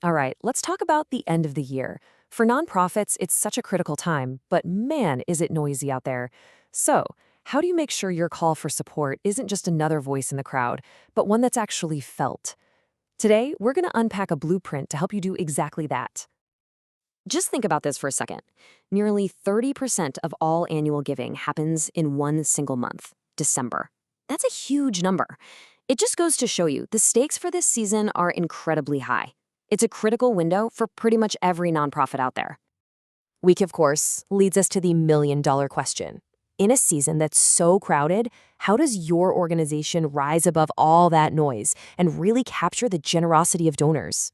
All right, let's talk about the end of the year. For nonprofits, it's such a critical time, but man, is it noisy out there. So, how do you make sure your call for support isn't just another voice in the crowd, but one that's actually felt? Today, we're going to unpack a blueprint to help you do exactly that. Just think about this for a second. Nearly 30% of all annual giving happens in one single month, December. That's a huge number. It just goes to show you the stakes for this season are incredibly high. It's a critical window for pretty much every nonprofit out there. Week, of course, leads us to the million-dollar question. In a season that's so crowded, how does your organization rise above all that noise and really capture the generosity of donors?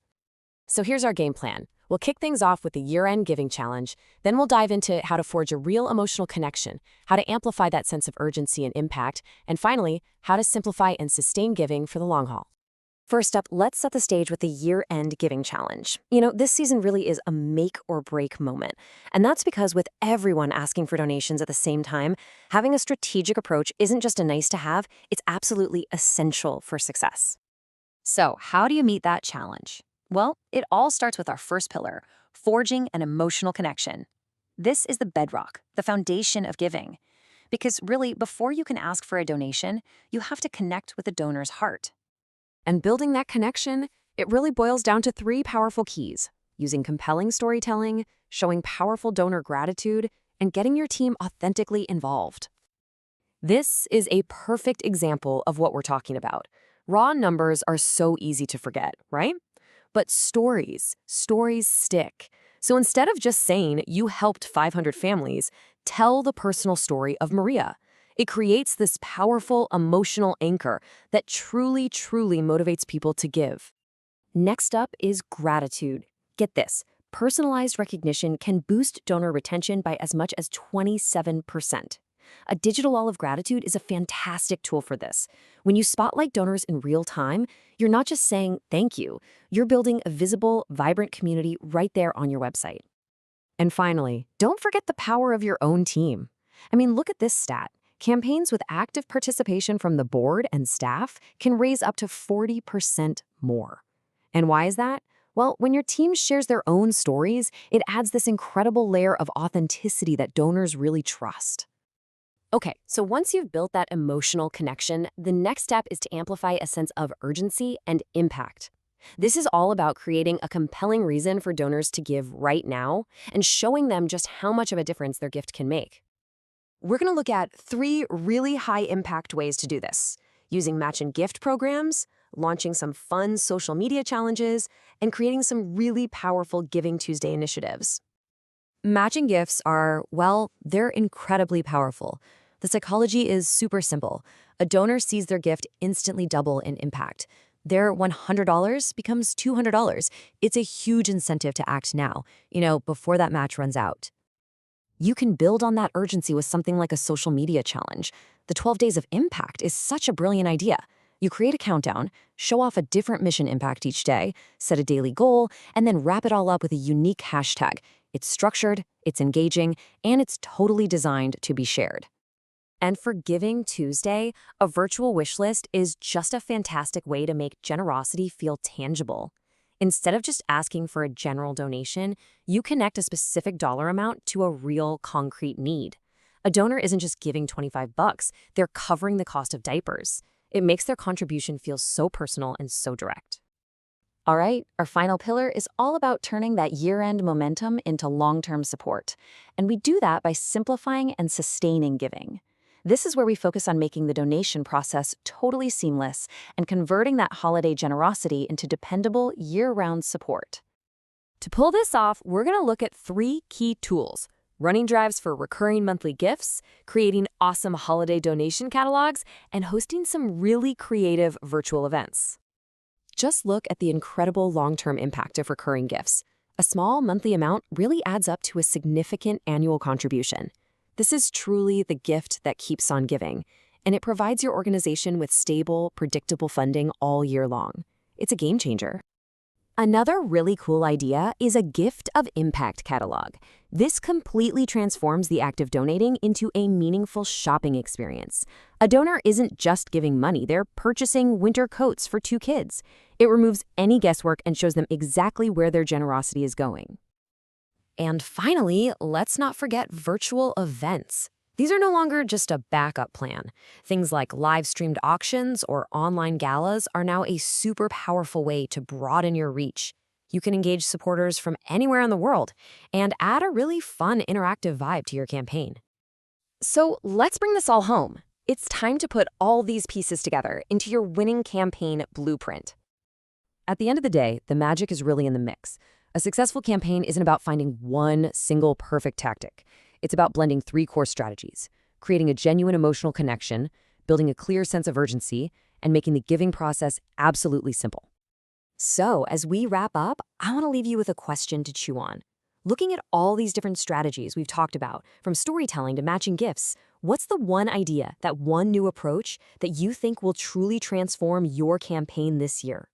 So here's our game plan. We'll kick things off with the year-end giving challenge, then we'll dive into how to forge a real emotional connection, how to amplify that sense of urgency and impact, and finally, how to simplify and sustain giving for the long haul. First up, let's set the stage with the year-end giving challenge. This season really is a make or break moment. And that's because with everyone asking for donations at the same time, having a strategic approach isn't just a nice to have, it's absolutely essential for success. So, how do you meet that challenge? Well, it all starts with our first pillar, forging an emotional connection. This is the bedrock, the foundation of giving. Because really, before you can ask for a donation, you have to connect with the donor's heart. And building that connection, it really boils down to 3 powerful keys: using compelling storytelling, showing powerful donor gratitude, and getting your team authentically involved. This is a perfect example of what we're talking about. Raw numbers are so easy to forget, right? But stories stick. So instead of just saying you helped 500 families, tell the personal story of Maria. It creates this powerful emotional anchor that truly motivates people to give. Next up is gratitude. Get this, personalized recognition can boost donor retention by as much as 27%. A digital wall of gratitude is a fantastic tool for this. When you spotlight donors in real time, you're not just saying thank you, you're building a visible, vibrant community right there on your website. And finally, don't forget the power of your own team. Look at this stat. Campaigns with active participation from the board and staff can raise up to 40% more. And why is that? Well, when your team shares their own stories, it adds this incredible layer of authenticity that donors really trust. Okay, so once you've built that emotional connection, the next step is to amplify a sense of urgency and impact. This is all about creating a compelling reason for donors to give right now and showing them just how much of a difference their gift can make. We're going to look at 3 really high-impact ways to do this: using match and gift programs, launching some fun social media challenges, and creating some really powerful Giving Tuesday initiatives. Matching gifts are, well, they're incredibly powerful. The psychology is super simple. A donor sees their gift instantly double in impact. Their $100 becomes $200. It's a huge incentive to act now, before that match runs out. You can build on that urgency with something like a social media challenge. The 12 Days of Impact is such a brilliant idea. You create a countdown, show off a different mission impact each day, set a daily goal, and then wrap it all up with a unique hashtag. It's structured, it's engaging, and it's totally designed to be shared. And for Giving Tuesday, a virtual wish list is just a fantastic way to make generosity feel tangible. Instead of just asking for a general donation, you connect a specific dollar amount to a real, concrete need. A donor isn't just giving $25, they're covering the cost of diapers. It makes their contribution feel so personal and so direct. All right, our final pillar is all about turning that year-end momentum into long-term support. And we do that by simplifying and sustaining giving. This is where we focus on making the donation process totally seamless and converting that holiday generosity into dependable year-round support. To pull this off, we're going to look at 3 key tools: running drives for recurring monthly gifts, creating awesome holiday donation catalogs, and hosting some really creative virtual events. Just look at the incredible long-term impact of recurring gifts. A small monthly amount really adds up to a significant annual contribution. This is truly the gift that keeps on giving, and it provides your organization with stable, predictable funding all year long. It's a game changer. Another really cool idea is a gift of impact catalog. This completely transforms the act of donating into a meaningful shopping experience. A donor isn't just giving money, they're purchasing winter coats for 2 kids. It removes any guesswork and shows them exactly where their generosity is going. And finally, let's not forget virtual events. These are no longer just a backup plan. Things like live-streamed auctions or online galas are now a super powerful way to broaden your reach. You can engage supporters from anywhere in the world and add a really fun, interactive vibe to your campaign. So let's bring this all home. It's time to put all these pieces together into your winning campaign blueprint. At the end of the day, the magic is really in the mix. A successful campaign isn't about finding one single perfect tactic. It's about blending three core strategies: creating a genuine emotional connection, building a clear sense of urgency, and making the giving process absolutely simple. So, as we wrap up, I want to leave you with a question to chew on. Looking at all these different strategies we've talked about, from storytelling to matching gifts, what's the one idea, that one new approach that you think will truly transform your campaign this year?